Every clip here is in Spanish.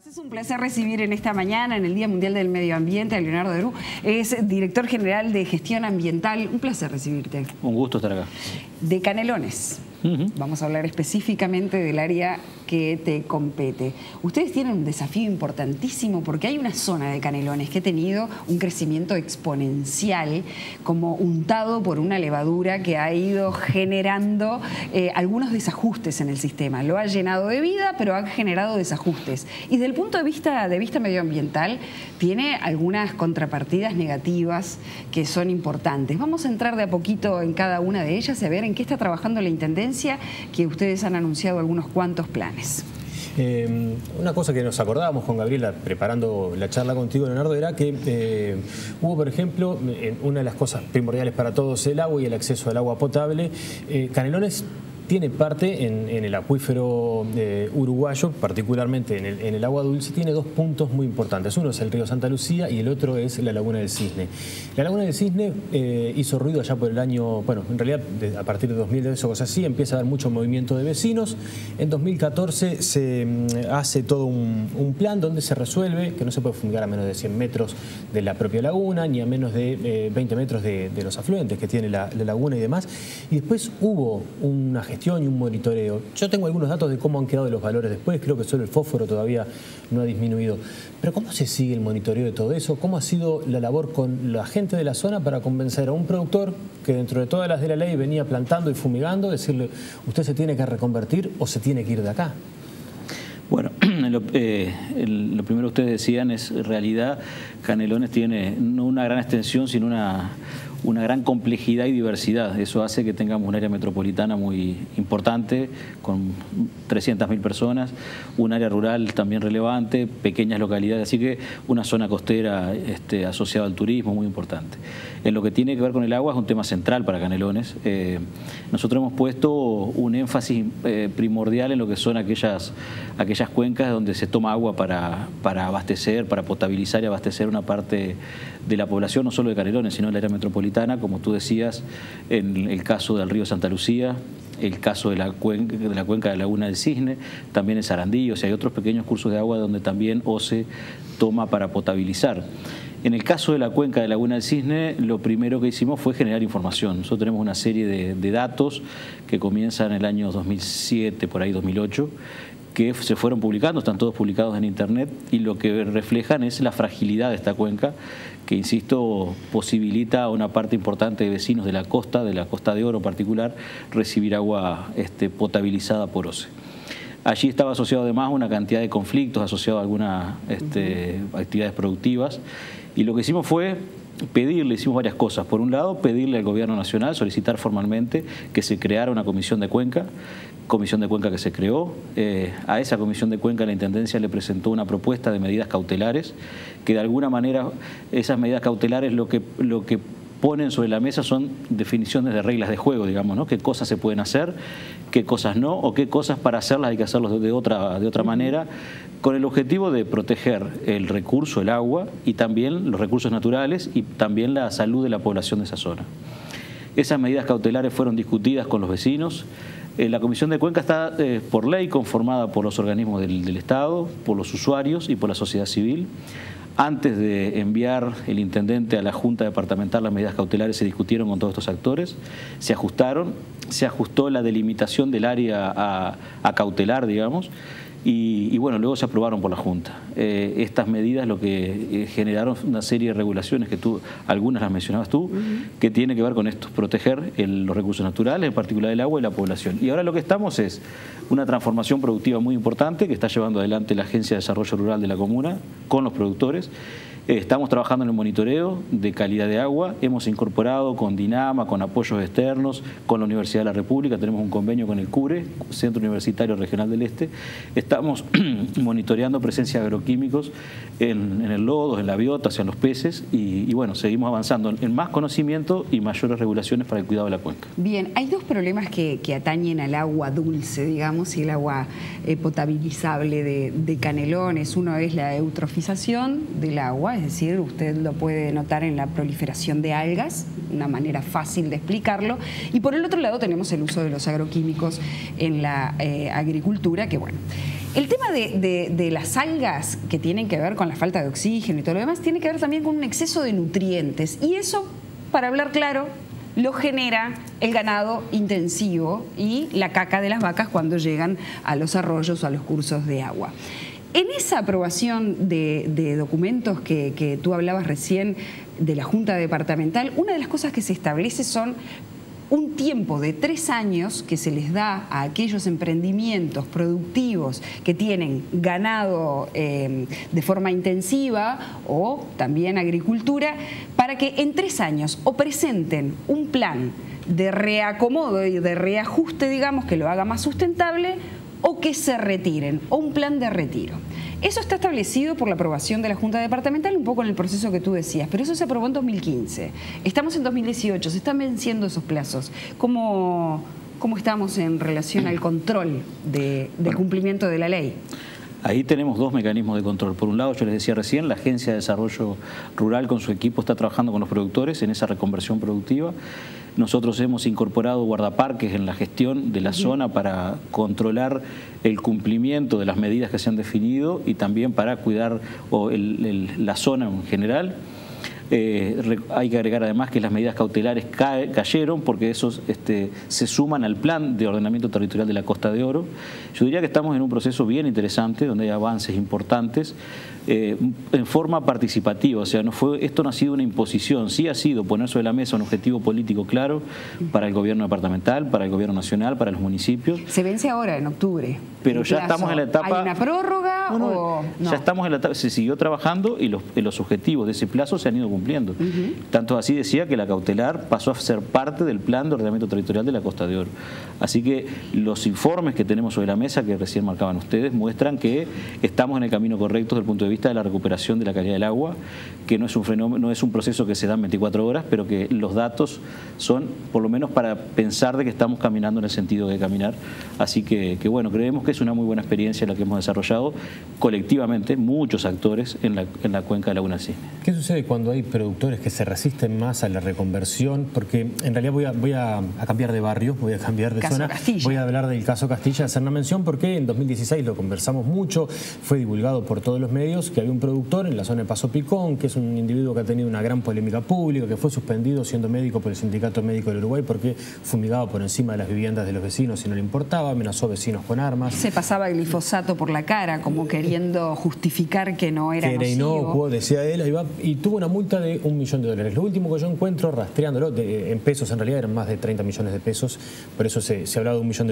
Es un placer recibir en esta mañana, en el Día Mundial del Medio Ambiente, a Leonardo Derú. Es director general de Gestión Ambiental. Un placer recibirte. Un gusto estar acá. De Canelones. Vamos a hablar específicamente del área que te compete. Ustedes tienen un desafío importantísimo porque hay una zona de Canelones que ha tenido un crecimiento exponencial, como untado por una levadura que ha ido generando algunos desajustes en el sistema. Lo ha llenado de vida, pero ha generado desajustes. Y desde el punto de vista medioambiental, tiene algunas contrapartidas negativas que son importantes. Vamos a entrar de a poquito en cada una de ellas y a ver en qué está trabajando la Intendencia, que ustedes han anunciado algunos cuantos planes. Una cosa que nos acordábamos con Gabriela preparando la charla contigo, Leonardo, era que hubo, por ejemplo, una de las cosas primordiales para todos, el agua y el acceso al agua potable. Canelones tiene parte en el acuífero uruguayo, particularmente en el agua dulce, tiene dos puntos muy importantes. Uno es el río Santa Lucía y el otro es la Laguna del Cisne. La Laguna del Cisne hizo ruido allá por el año, bueno, en realidad a partir de 2010 o cosas así, empieza a haber mucho movimiento de vecinos. En 2014 se hace todo un plan donde se resuelve que no se puede fumigar a menos de 100 metros de la propia laguna, ni a menos de 20 metros de los afluentes que tiene la laguna y demás. Y después hubo una gestión y un monitoreo. Yo tengo algunos datos de cómo han quedado los valores después, creo que solo el fósforo todavía no ha disminuido. Pero ¿cómo se sigue el monitoreo de todo eso? ¿Cómo ha sido la labor con la gente de la zona para convencer a un productor que dentro de todas las de la ley venía plantando y fumigando, decirle, usted se tiene que reconvertir o se tiene que ir de acá? Bueno, lo primero que ustedes decían es, en realidad, Canelones tiene no una gran extensión, sino una gran complejidad y diversidad. Eso hace que tengamos un área metropolitana muy importante, con 300.000 personas, un área rural también relevante, pequeñas localidades, así que una zona costera asociada al turismo muy importante. En lo que tiene que ver con el agua es un tema central para Canelones. Nosotros hemos puesto un énfasis primordial en lo que son aquellas cuencas donde se toma agua para abastecer, para potabilizar y abastecer una parte de la población, no solo de Canelones, sino del área metropolitana, como tú decías, en el caso del río Santa Lucía, el caso de la cuenca de la Laguna del Cisne, también en Sarandí, o sea, hay otros pequeños cursos de agua donde también OCE toma para potabilizar. En el caso de la cuenca de Laguna del Cisne, lo primero que hicimos fue generar información. Nosotros tenemos una serie de datos que comienzan en el año 2007, por ahí 2008, que se fueron publicando, están todos publicados en internet, y lo que reflejan es la fragilidad de esta cuenca, que, insisto, posibilita a una parte importante de vecinos de la Costa de Oro en particular, recibir agua potabilizada por OCE. Allí estaba asociado además una cantidad de conflictos asociados a algunas actividades productivas, y lo que hicimos fue hicimos varias cosas. Por un lado, pedirle al gobierno nacional, solicitar formalmente que se creara una comisión de cuenca que se creó. A esa comisión de cuenca la Intendencia le presentó una propuesta de medidas cautelares, que de alguna manera esas medidas cautelares lo que ponen sobre la mesa son definiciones de reglas de juego, digamos, ¿no? Qué cosas se pueden hacer, qué cosas no, o qué cosas para hacerlas hay que hacerlas de otra manera, con el objetivo de proteger el recurso, el agua, y también los recursos naturales y también la salud de la población de esa zona. Esas medidas cautelares fueron discutidas con los vecinos. La Comisión de Cuenca está por ley conformada por los organismos del Estado, por los usuarios y por la sociedad civil. Antes de enviar el intendente a la Junta Departamental las medidas cautelares, se discutieron con todos estos actores, se ajustaron, se ajustó la delimitación del área a cautelar, digamos, y bueno, luego se aprobaron por la Junta. Estas medidas lo que generaron una serie de regulaciones que algunas las mencionabas tú, que tiene que ver con esto, proteger los recursos naturales, en particular el agua y la población. Y ahora lo que estamos es una transformación productiva muy importante que está llevando adelante la Agencia de Desarrollo Rural de la Comuna con los productores. Estamos trabajando en el monitoreo de calidad de agua, hemos incorporado con Dinama, con apoyos externos, con la Universidad de la República, tenemos un convenio con el CURE, Centro Universitario Regional del Este. Estamos monitoreando presencia de agroquímicos en el lodo, en la biota, hacia los peces, y bueno, seguimos avanzando en más conocimiento y mayores regulaciones para el cuidado de la cuenca. Bien, hay dos problemas que atañen al agua dulce, digamos, y el agua potabilizable de Canelones. Uno es la eutrofización del agua, es decir, usted lo puede notar en la proliferación de algas, una manera fácil de explicarlo, y por el otro lado tenemos el uso de los agroquímicos en la agricultura, que bueno, El tema de las algas que tienen que ver con la falta de oxígeno y todo lo demás, tiene que ver también con un exceso de nutrientes. Y eso, para hablar claro, lo genera el ganado intensivo y la caca de las vacas cuando llegan a los arroyos o a los cursos de agua. En esa aprobación de documentos que tú hablabas recién de la Junta Departamental, una de las cosas que se establece son un tiempo de 3 años que se les da a aquellos emprendimientos productivos que tienen ganado de forma intensiva o también agricultura, para que en 3 años o presenten un plan de reacomodo y de reajuste, digamos, que lo haga más sustentable, o que se retiren, o un plan de retiro. Eso está establecido por la aprobación de la Junta Departamental, un poco en el proceso que tú decías, pero eso se aprobó en 2015. Estamos en 2018, se están venciendo esos plazos. ¿Cómo estamos en relación al control del cumplimiento de la ley? Ahí tenemos 2 mecanismos de control. Por un lado, yo les decía recién, la Agencia de Desarrollo Rural con su equipo está trabajando con los productores en esa reconversión productiva. Nosotros hemos incorporado guardaparques en la gestión de la zona para controlar el cumplimiento de las medidas que se han definido y también para cuidar la zona en general. Hay que agregar además que las medidas cautelares cayeron porque esos se suman al plan de ordenamiento territorial de la Costa de Oro. Yo diría que estamos en un proceso bien interesante donde hay avances importantes en forma participativa, o sea, esto no ha sido una imposición, sí ha sido poner sobre la mesa un objetivo político claro para el gobierno departamental, para el gobierno nacional, para los municipios. Se vence ahora en octubre. Pero ya estamos en la etapa... ¿Hay una prórroga o no? Ya estamos en la etapa, se siguió trabajando y los objetivos de ese plazo se han ido cumpliendo. Tanto así decía que la cautelar pasó a ser parte del plan de ordenamiento territorial de la Costa de Oro. Así que los informes que tenemos sobre la mesa, que recién marcaban ustedes, muestran que estamos en el camino correcto desde el punto de vista de la recuperación de la calidad del agua, que no es un fenómeno, no es un proceso que se da en 24 horas, pero que los datos son por lo menos para pensar de que estamos caminando en el sentido de caminar. Así que bueno, creemos que es una muy buena experiencia la que hemos desarrollado colectivamente, muchos actores en la cuenca de Laguna del Cisne. ¿Qué sucede cuando hay productores que se resisten más a la reconversión? Porque en realidad voy a cambiar de barrio, voy a cambiar de zona. Castilla. Voy a hablar del caso Castilla, hacer una mención porque en 2016 lo conversamos mucho, fue divulgado por todos los medios que había un productor en la zona de Paso Picón, que es un individuo que ha tenido una gran polémica pública, que fue suspendido siendo médico por el Sindicato Médico del Uruguay porque fumigaba por encima de las viviendas de los vecinos y no le importaba, amenazó vecinos con armas. Se pasaba glifosato por la cara como queriendo justificar que no era nocivo. Inocuo, decía él, ahí va, y tuvo una multa de $1 millón. Lo último que yo encuentro rastreándolo, en pesos en realidad eran más de 30 millones de pesos, por eso se hablaba de $1 millón.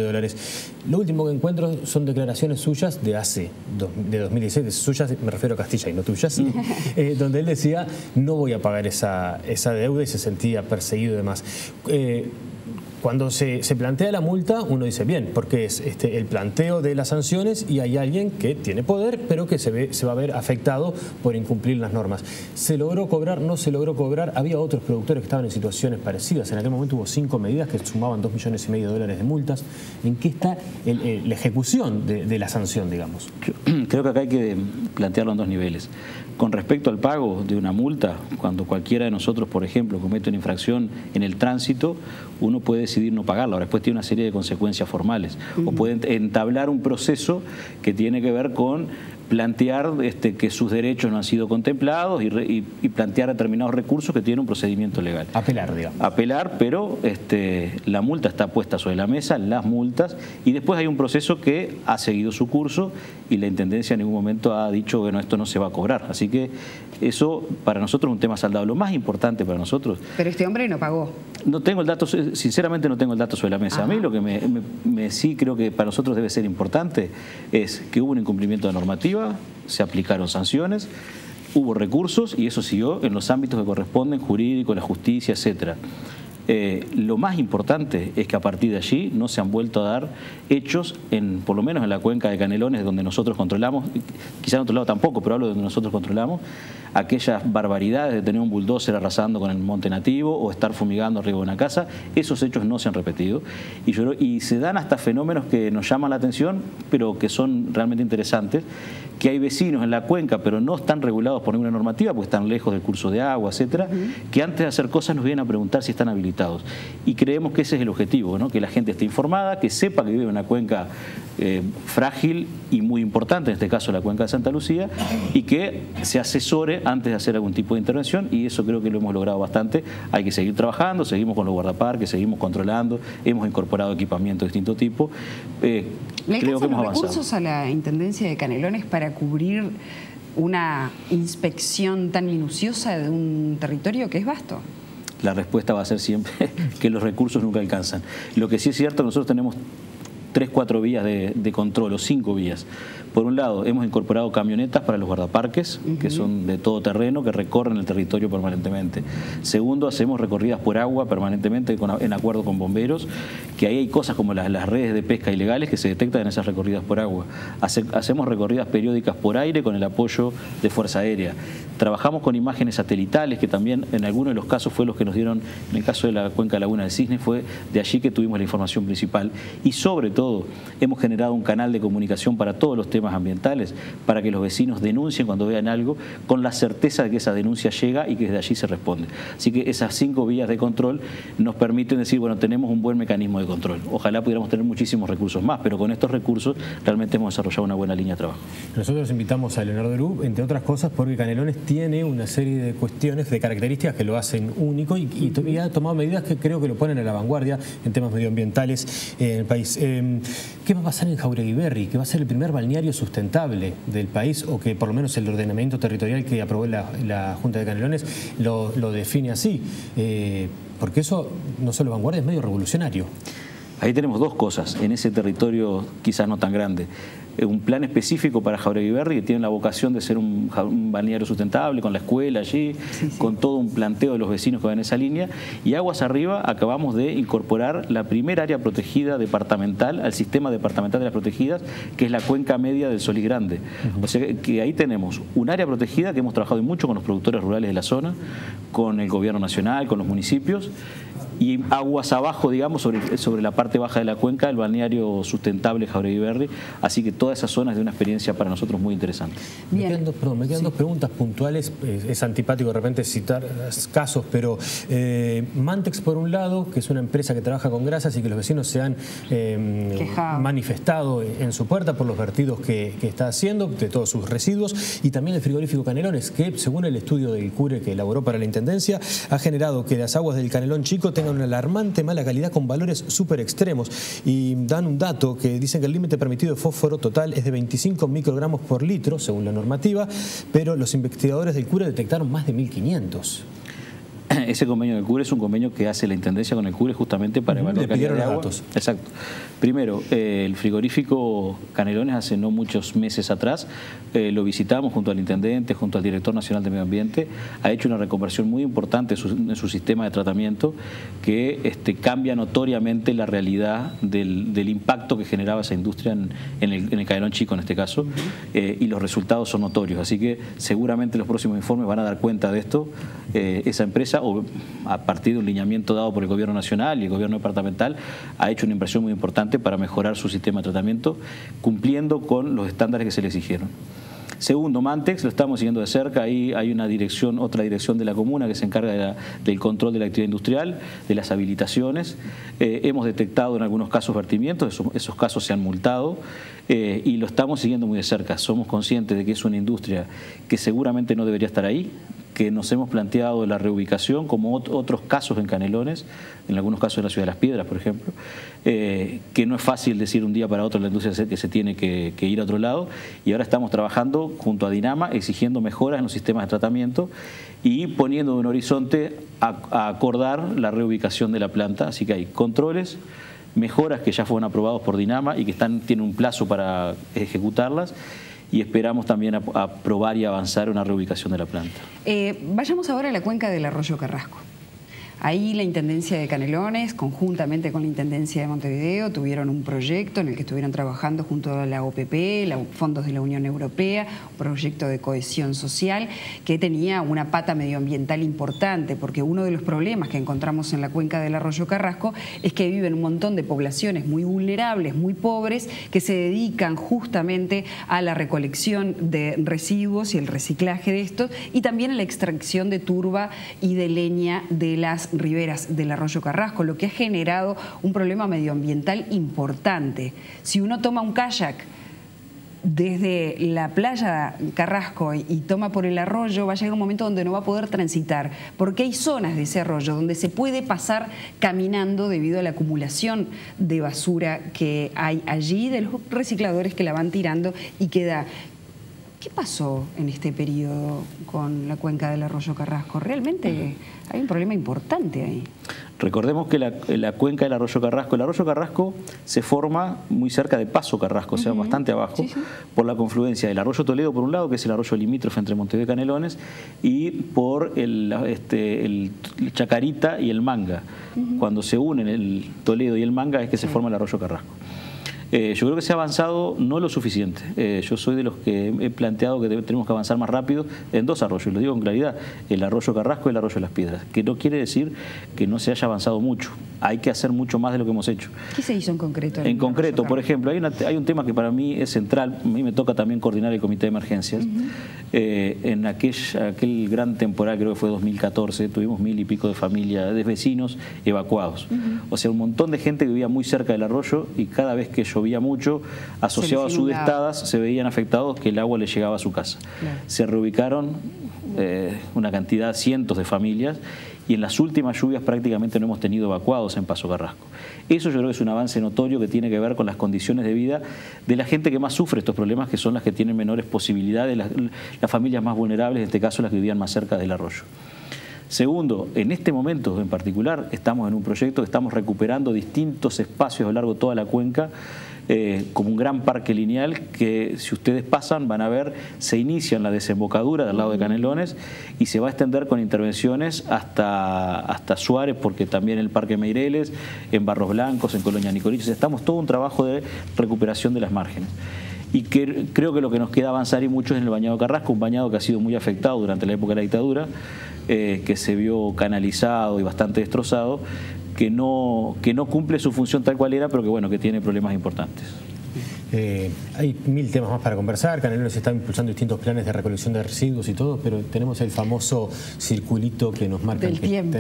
Lo último que encuentro son declaraciones suyas de de 2016, de suyas, me refiero a Castilla y no tuyas, donde él decía no voy a pagar esa deuda y se sentía perseguido y demás. Cuando se plantea la multa, uno dice bien, porque es el planteo de las sanciones y hay alguien que tiene poder, pero que se va a ver afectado por incumplir las normas. ¿Se logró cobrar? ¿No se logró cobrar? Había otros productores que estaban en situaciones parecidas. En aquel momento hubo 5 medidas que sumaban $2,5 millones de multas. ¿En qué está la ejecución de la sanción, digamos? Yo creo que acá hay que plantearlo en 2 niveles. Con respecto al pago de una multa, cuando cualquiera de nosotros, por ejemplo, comete una infracción en el tránsito, uno puede decidir no pagarla. Ahora, después tiene una serie de consecuencias formales. O puede entablar un proceso que tiene que ver con plantear que sus derechos no han sido contemplados y plantear determinados recursos que tienen un procedimiento legal. Apelar, digamos. Apelar, pero la multa está puesta sobre la mesa, las multas, y después hay un proceso que ha seguido su curso y la Intendencia en ningún momento ha dicho, bueno, esto no se va a cobrar. Así que eso para nosotros es un tema saldado. Lo más importante para nosotros... Pero este hombre no pagó. No tengo el dato, sinceramente no tengo el dato sobre la mesa. A mí lo que sí creo que para nosotros debe ser importante es que hubo un incumplimiento de normativa, se aplicaron sanciones, hubo recursos y eso siguió en los ámbitos que corresponden, jurídico, la justicia, etcétera. Lo más importante es que a partir de allí no se han vuelto a dar hechos, por lo menos en la cuenca de Canelones, donde nosotros controlamos, quizá en otro lado tampoco, pero hablo de donde nosotros controlamos, aquellas barbaridades de tener un bulldozer arrasando con el monte nativo o estar fumigando arriba de una casa, esos hechos no se han repetido. Y se dan hasta fenómenos que nos llaman la atención, pero que son realmente interesantes, que hay vecinos en la cuenca, pero no están regulados por ninguna normativa, porque están lejos del curso de agua, etcétera, que antes de hacer cosas nos vienen a preguntar si están habilitados. transitados. Y creemos que ese es el objetivo, ¿no? Que la gente esté informada, que sepa que vive en una cuenca frágil y muy importante, en este caso la cuenca de Santa Lucía, y que se asesore antes de hacer algún tipo de intervención, y eso creo que lo hemos logrado bastante. Hay que seguir trabajando, seguimos con los guardaparques, seguimos controlando, hemos incorporado equipamiento de distinto tipo. ¿Le creo que hemos avanzado. recursos a la Intendencia de Canelones para cubrir una inspección tan minuciosa de un territorio que es vasto? La respuesta va a ser siempre que los recursos nunca alcanzan. Lo que sí es cierto, nosotros tenemos 3, 4 vías de control, o 5 vías. Por un lado, hemos incorporado camionetas para los guardaparques, que son de todo terreno, que recorren el territorio permanentemente. Segundo, hacemos recorridas por agua permanentemente en acuerdo con bomberos, que ahí hay cosas como las redes de pesca ilegales que se detectan en esas recorridas por agua. Hacemos recorridas periódicas por aire con el apoyo de Fuerza Aérea. Trabajamos con imágenes satelitales, que también en algunos de los casos fue los que nos dieron, en el caso de la cuenca Laguna del Cisne, fue de allí que tuvimos la información principal. Y sobre todo, hemos generado un canal de comunicación para todos los temas ambientales, para que los vecinos denuncien cuando vean algo, con la certeza de que esa denuncia llega y que desde allí se responde. Así que esas 5 vías de control nos permiten decir, bueno, tenemos un buen mecanismo de control. Ojalá pudiéramos tener muchísimos recursos más, pero con estos recursos realmente hemos desarrollado una buena línea de trabajo. Nosotros invitamos a Leonardo Erú, entre otras cosas, porque Canelones tiene una serie de cuestiones, de características que lo hacen único y ha tomado medidas que creo que lo ponen a la vanguardia en temas medioambientales en el país. ¿Qué va a pasar en Jáuregui Berri? ¿Que va a ser el primer balneario sustentable del país, o que por lo menos el ordenamiento territorial que aprobó la Junta de Canelones lo define así? Porque eso no solo vanguardia, es medio revolucionario. Ahí tenemos 2 cosas en ese territorio quizás no tan grande. Un plan específico para Jáuregui Berri, que tiene la vocación de ser un balneario sustentable, con la escuela allí, con todo un planteo de los vecinos que van en esa línea. Y aguas arriba acabamos de incorporar la primera área protegida departamental al sistema departamental de las protegidas, que es la cuenca media del Solís Grande. O sea que ahí tenemos un área protegida que hemos trabajado mucho con los productores rurales de la zona, con el gobierno nacional, con los municipios, y aguas abajo, digamos, sobre la parte baja de la cuenca, el balneario sustentable Jáuregui Berri. Así que toda esa zona es de una experiencia para nosotros muy interesante. Me quedan dos preguntas puntuales. Es antipático de repente citar casos, pero Mantex, por un lado, que es una empresa que trabaja con grasas y que los vecinos se han manifestado en su puerta por los vertidos que está haciendo de todos sus residuos, y también el frigorífico Canelones, que según el estudio del CURE que elaboró para la Intendencia, ha generado que las aguas del Canelón Chico tengan una alarmante mala calidad con valores súper extremos, y dan un dato que dicen que el límite permitido de fósforo total es de 25 microgramos por litro según la normativa, pero los investigadores del CURE detectaron más de 1500. Ese convenio del CURE es un convenio que hace la Intendencia con el CURE justamente para evaluar calidad de agua. Datos. Exacto. Primero, el frigorífico Canelones hace no muchos meses atrás lo visitamos junto al Intendente, junto al Director Nacional de Medio Ambiente. Ha hecho una reconversión muy importante en su sistema de tratamiento que cambia notoriamente la realidad del impacto que generaba esa industria en el Canelón Chico en este caso, y los resultados son notorios. Así que seguramente los próximos informes van a dar cuenta de esto. Esa empresa, o a partir de un lineamiento dado por el Gobierno Nacional y el Gobierno Departamental, ha hecho una inversión muy importante para mejorar su sistema de tratamiento, cumpliendo con los estándares que se le exigieron. Segundo, Mantex, lo estamos siguiendo de cerca. Ahí hay una dirección, otra dirección de la comuna que se encarga del control de la actividad industrial, de las habilitaciones. Hemos detectado en algunos casos vertimientos, esos casos se han multado, y lo estamos siguiendo muy de cerca. Somos conscientes de que es una industria que seguramente no debería estar ahí, que nos hemos planteado la reubicación, como otros casos en Canelones, en algunos casos en la Ciudad de las Piedras, por ejemplo, que no es fácil decir un día para otro la industria que se tiene que ir a otro lado, y ahora estamos trabajando junto a Dinama, exigiendo mejoras en los sistemas de tratamiento y poniendo un horizonte a acordar la reubicación de la planta. Así que hay controles, mejoras que ya fueron aprobados por Dinama y que tienen un plazo para ejecutarlas, y esperamos también aprobar y avanzar una reubicación de la planta. Vayamos ahora a la cuenca del Arroyo Carrasco. Ahí la Intendencia de Canelones, conjuntamente con la Intendencia de Montevideo, tuvieron un proyecto en el que estuvieron trabajando junto a la OPP, fondos de la Unión Europea, un proyecto de cohesión social que tenía una pata medioambiental importante, porque uno de los problemas que encontramos en la cuenca del Arroyo Carrasco es que viven un montón de poblaciones muy vulnerables, muy pobres, que se dedican justamente a la recolección de residuos y el reciclaje de estos, y también a la extracción de turba y de leña de las riberas del arroyo Carrasco, lo que ha generado un problema medioambiental importante. Si uno toma un kayak desde la playa Carrasco y toma por el arroyo, va a llegar un momento donde no va a poder transitar, porque hay zonas de ese arroyo donde se puede pasar caminando debido a la acumulación de basura que hay allí, de los recicladores que la van tirando y queda. ¿Qué pasó en este periodo con la cuenca del arroyo Carrasco? Realmente hay un problema importante ahí. Recordemos que la cuenca del arroyo Carrasco se forma muy cerca de Paso Carrasco, o sea, bastante abajo, por la confluencia del arroyo Toledo por un lado, que es el arroyo limítrofe entre Montevideo y Canelones, y por el Chacarita y el Manga. Cuando se unen el Toledo y el Manga es que se forma el arroyo Carrasco. Yo creo que se ha avanzado no lo suficiente. Yo soy de los que he planteado que tenemos que avanzar más rápido en dos arroyos, lo digo con claridad, el arroyo Carrasco y el arroyo Las Piedras, que no quiere decir que no se haya avanzado mucho. Hay que hacer mucho más de lo que hemos hecho. ¿Qué se hizo en concreto? En concreto, por ejemplo, hay un tema que para mí es central. A mí me toca también coordinar el comité de emergencias. En aquel gran temporal, creo que fue 2014, tuvimos 1000 y pico de familias, de vecinos evacuados. O sea, un montón de gente que vivía muy cerca del arroyo y cada vez que llovía mucho, asociado a sudestadas, se veían afectados que el agua les llegaba a su casa. Claro. Se reubicaron una cantidad, cientos de familias, y en las últimas lluvias prácticamente no hemos tenido evacuados en Paso Carrasco. Eso yo creo que es un avance notorio que tiene que ver con las condiciones de vida de la gente que más sufre estos problemas, que son las que tienen menores posibilidades, las familias más vulnerables, en este caso las que vivían más cerca del arroyo. Segundo, en este momento en particular estamos en un proyecto que estamos recuperando distintos espacios a lo largo de toda la cuenca, como un gran parque lineal que, si ustedes pasan, van a ver, se inicia en la desembocadura del lado de Canelones y se va a extender con intervenciones hasta Suárez, porque también en el Parque Meireles, en Barros Blancos, en Colonia Nicolich. Estamos todo un trabajo de recuperación de las márgenes. Y que creo que lo que nos queda avanzar y mucho es en el bañado Carrasco, un bañado que ha sido muy afectado durante la época de la dictadura, que se vio canalizado y bastante destrozado, que no cumple su función tal cual era, pero que bueno, que tiene problemas importantes. Hay 1000 temas más para conversar. Canelones está impulsando distintos planes de recolección de residuos y todo, pero tenemos el famoso circulito que nos marca del tiempo.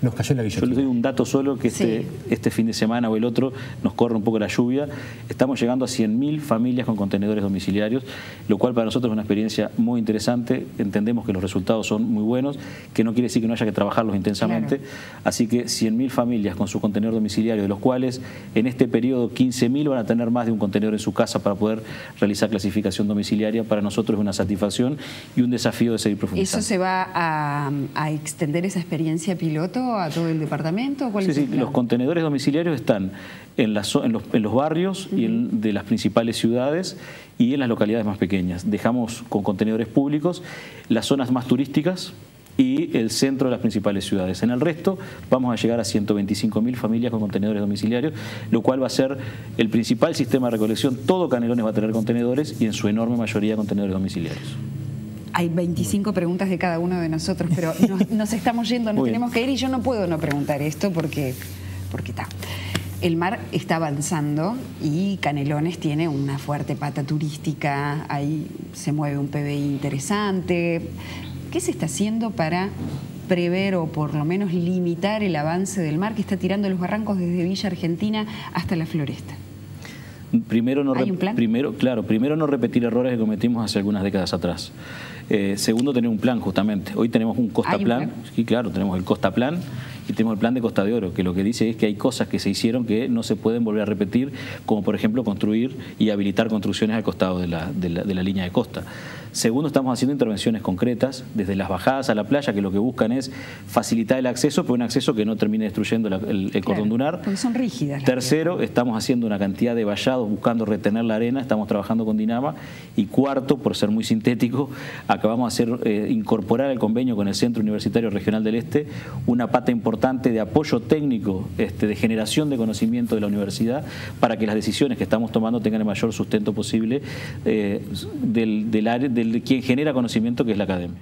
Nos cayó la guillotina. Yo les doy un dato solo, que este fin de semana o el otro nos corre un poco la lluvia. Estamos llegando a 100.000 familias con contenedores domiciliarios, lo cual para nosotros es una experiencia muy interesante. Entendemos que los resultados son muy buenos, que no quiere decir que no haya que trabajarlos intensamente. Claro. Así que 100.000 familias con su contenedor domiciliario, de los cuales en este periodo 15.000 van a tener más de un contenedor en su casa para poder realizar clasificación domiciliaria. Para nosotros es una satisfacción y un desafío de seguir profundizando. ¿Eso se va a extender esa experiencia piloto a todo el departamento? ¿Cuál es el plan? Los contenedores domiciliarios están en los barrios y de las principales ciudades y en las localidades más pequeñas. Dejamos con contenedores públicos las zonas más turísticas y el centro de las principales ciudades. En el resto vamos a llegar a 125.000 familias con contenedores domiciliarios, lo cual va a ser el principal sistema de recolección. Todo Canelones va a tener contenedores y en su enorme mayoría contenedores domiciliarios. Hay 25 preguntas de cada uno de nosotros, pero nos estamos yendo, nos tenemos que ir y yo no puedo no preguntar esto porque está. El mar está avanzando y Canelones tiene una fuerte pata turística, ahí se mueve un PBI interesante. ¿Qué se está haciendo para prever o por lo menos limitar el avance del mar que está tirando los barrancos desde Villa Argentina hasta la Floresta? Primero no repetir errores que cometimos hace algunas décadas atrás. Segundo, tener un plan justamente. Hoy tenemos un Costa Plan. Sí, claro, tenemos el Costa Plan y tenemos el plan de Costa de Oro, que lo que dice es que hay cosas que se hicieron que no se pueden volver a repetir, como por ejemplo construir y habilitar construcciones al costado de la línea de costa. Segundo, estamos haciendo intervenciones concretas, desde las bajadas a la playa, que lo que buscan es facilitar el acceso, pero un acceso que no termine destruyendo el cordón dunar. Porque son rígidas. Tercero, estamos haciendo una cantidad de vallados buscando retener la arena, estamos trabajando con Dinama. Y cuarto, por ser muy sintético, acabamos de incorporar al convenio con el Centro Universitario Regional del Este una pata importante de apoyo técnico, de generación de conocimiento de la universidad, para que las decisiones que estamos tomando tengan el mayor sustento posible del quien genera conocimiento, que es la academia.